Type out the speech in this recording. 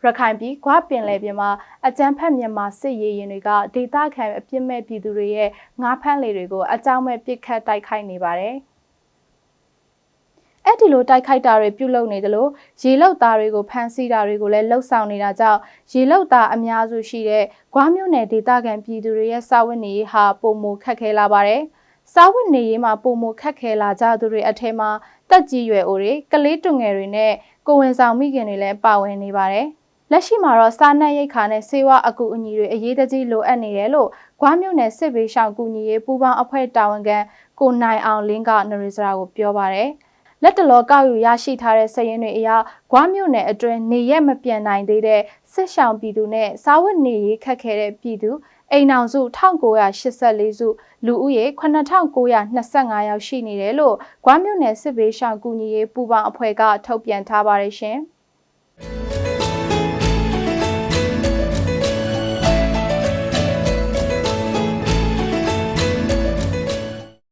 ရခိုင်ပြည်ကွာပင်လယ်ပြင်မှာအကြမ်းဖက်မြန်မာစစ်ရေးရင်တွေကဒေသခံအပြစ်မဲ့ပြည်သူတွေရဲ့ငါးဖမ်းလေတွေကိုအကြောင်းမဲ့ပစ်ခတ်တိုက်ခိုက်နေပါတယ်။အဲ့ဒီလိုတိုက်ခိုက်တာတွေပြုလုပ်နေတယ်လို့ရေလောက်သားတွေကိုဖမ်းဆီးတာတွေကိုလည်းလှုပ်ဆောင်နေတာကြောင့်ရေလောက်သားအများစုရှိတဲ့ဂွားမြို့နယ်ဒေသခံပြည်သူတွေရဲ့စာဝတ်နေရေးဟာပုံမခက်ခဲလာပါတယ်။စာဝတ်နေရေးမှာပုံမခက်ခဲလာကြသူတွေအထက်မှာတက်ကြီးရွယ်အိုတွေကလေးတွငယ်တွေနဲ့ကိုဝင်ဆောင်မိခင်တွေလည်းပါဝင်နေပါတယ်။လက်ရှိမှာတော့စားနပ်ရိက္ခာနဲ့ဆေးဝါးအကူအညီတွေအရေးတကြီးလိုအပ်နေတယ်လို့ဂွားမြို့နယ်စစ်ဘေးရှောင်ကူညီရေးပူးပေါင်းအဖွဲ့တာဝန်ခံကိုနိုင်အောင်လင်းကနရီစရာကိုပြောပါတယ်။လက်တလောကောက်ယူရရှိထားတဲ့စည်ရင်းတွေအရဂွားမြို့နယ်အတွင်းနေရက်မပြန်နိုင်သေးတဲ့စစ်ရှောင်ပြည်သူနဲ့စားဝတ်နေရေးခက်ခဲတဲ့ပြည်သူအိမ်အောင်စု1984စုလူဦးရေ9925ယောက်ရှိနေတယ်လို့ဂွားမြို့နယ်စစ်ဘေးရှောင်ကူညီရေးပူးပေါင်းအဖွဲ့ကထုတ်ပြန်ထားပါတယ်ရှင်။